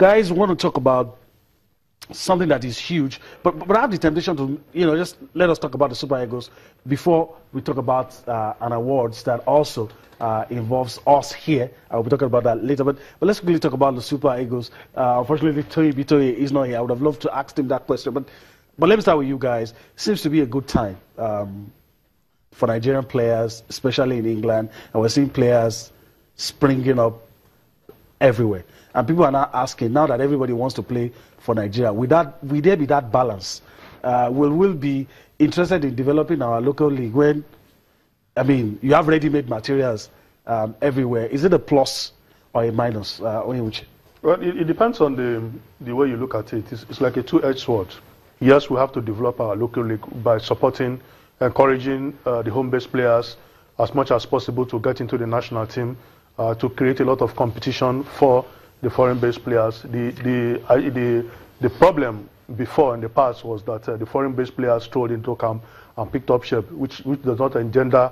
guys want to talk about something that is huge, but I have the temptation to, just let us talk about the Super Eagles before we talk about an awards that also involves us here. I'll be talking about that later, but let's quickly talk about the Super Eagles. Unfortunately, Toyi Bitoye is not here. I would have loved to ask him that question, but let me start with you guys. Seems to be a good time for Nigerian players, especially in England, and we're seeing players springing up everywhere. And people are now asking, now that everybody wants to play for Nigeria, will there be that balance? Will we be interested in developing our local league when, you have ready-made materials everywhere? Is it a plus or a minus? Well, it depends on the way you look at it. It's like a two-edged sword. Yes, we have to develop our local league by supporting, encouraging the home-based players as much as possible to get into the national team, to create a lot of competition for the foreign-based players. The problem before in the past was that the foreign-based players strolled into camp and picked up shape, which does not engender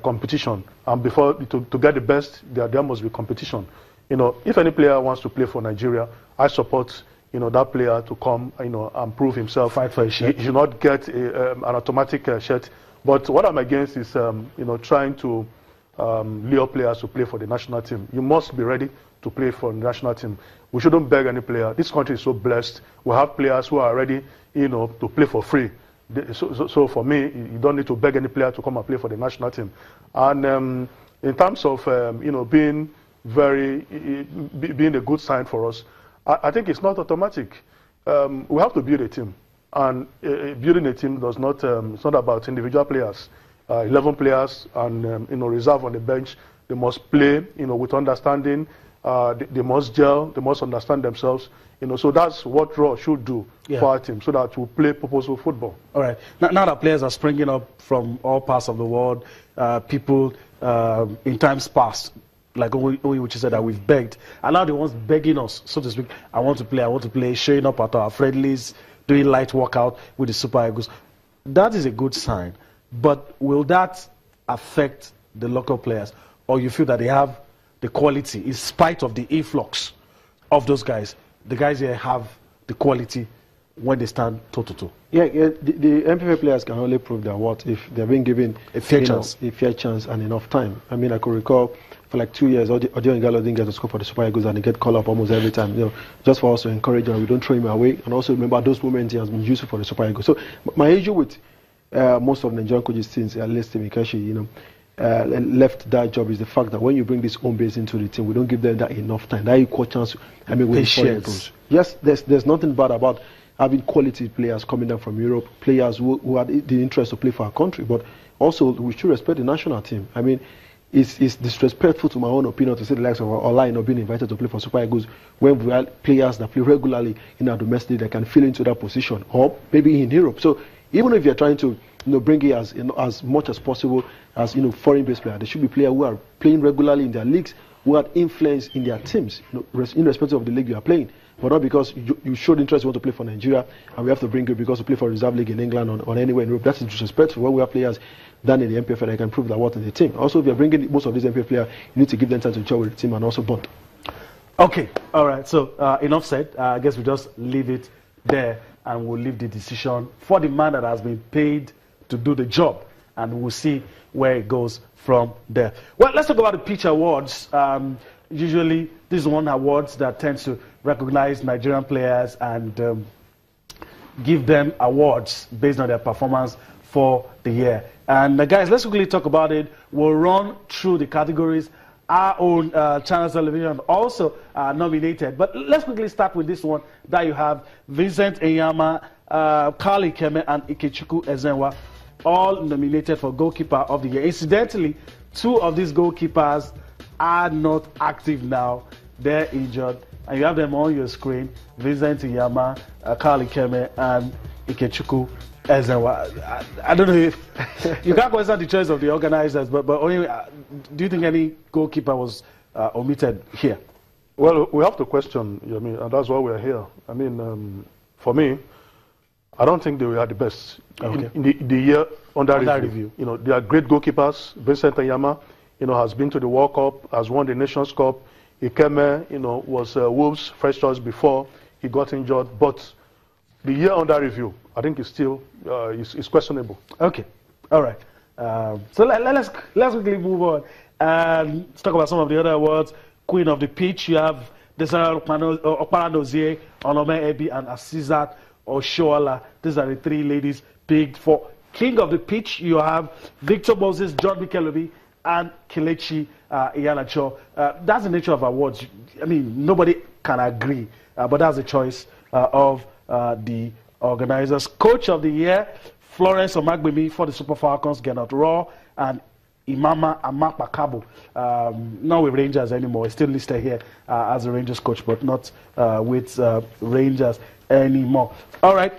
competition. And before to get the best, there must be competition. If any player wants to play for Nigeria, I support that player to come and prove himself. Fight for a shirt. He should not get an automatic shirt. But what I'm against is trying to lure players to play for the national team. You must be ready to play for the national team. We shouldn't beg any player. This country is so blessed. We have players who are ready, to play for free. So for me, you don't need to beg any player to come and play for the national team. And in terms of being a good sign for us, I think it's not automatic. We have to build a team, and building a team does not. It's not about individual players. 11 players and reserve on the bench. They must play, with understanding. They must gel. They must understand themselves. So that's what Raw should do for our team, so that we play purposeful football. All right. Now that players are springing up from all parts of the world, people in times past, like which said that we've begged, and now the ones begging us, so to speak, I want to play, showing up at our friendlies, doing light workout with the Super Eagles. That is a good sign. But will that affect the local players? Or you feel that they have the quality, in spite of the influx of those guys? The guys here have the quality when they stand toe-to-toe. Yeah, the MPFA players can only prove their worth if they're being given a fair chance and enough time. I could recall for like 2 years, Odio Igalo didn't get to score for the Super Eagles, and he get called up almost every time, just for us to encourage him, and we don't throw him away. And also remember those moments he has been useful for the Super Eagles. So my issue with most of the Nigerian coaches since Stephen Keshi, left that job is the fact that when you bring this home base into the team, we don't give them that enough time, that equal chance. With patience. Yes, there's nothing bad about having quality players coming down from Europe, players who had the interest to play for our country, but also we should respect the national team. It's disrespectful to my own opinion to say the likes of Ola being invited to play for Super Eagles when we have players that play regularly in our domestic that can fill into that position, or maybe in Europe. So even if you're trying to bring it as much as possible as foreign-based players, there should be players who are playing regularly in their leagues, who have influence in their teams, irrespective of the league you are playing. But not because you showed interest, you want to play for Nigeria, and we have to bring you because you play for a reserve league in England or anywhere in Europe. That's disrespectful when we have players done in the MPFL that can prove their worth in the team. Also, if you're bringing most of these MPFL players, you need to give them time to gel with the team and also bond. Okay, all right. So enough said. I guess we just leave it there, and we'll leave the decision for the man that has been paid to do the job, and we'll see where it goes from there. Well, let's talk about the Pitch Awards. Usually, this is one awards that tends to recognize Nigerian players and give them awards based on their performance for the year. And guys, let's quickly talk about it. We'll run through the categories. Our own Channels Television also nominated. But let's quickly start with this one that you have Vincent Enyama, Kali Keme, and Ikechukwu Ezenwa, all nominated for Goalkeeper of the Year. Incidentally, 2 of these goalkeepers are not active now. They're injured. And you have them on your screen, Vincent Enyama, Kali Keme, and Ikechukwu Ezenwa. I don't know if you can't question the choice of the organizers, but only, do you think any goalkeeper was omitted here? Well, we have to question, and that's why we're here. For me, I don't think they were the best in the year under review. They are great goalkeepers. Vincent Enyama, has been to the World Cup, has won the Nations Cup. Ikeme, was Wolves' first choice before he got injured. But the year under review, I think, is still is questionable. Okay, all right. So let's quickly move on and let's talk about some of the other awards. Queen of the Pitch, you have Desiree Okpara-Dozie, Onome Ebi, and Asisat Oshoala. These are the three ladies picked for King of the Pitch. You have Victor Moses, John Mikelobi, and Kelechi Iheanacho. That's the nature of awards. I mean, nobody can agree, but that's the choice of the organizers. Coach of the Year, Florence Omagbemi for the Super Falcons, Gernot Raw, and Imama Amakpakabo. Not with Rangers anymore. He's still listed here as a Rangers coach, but not with Rangers anymore. All right.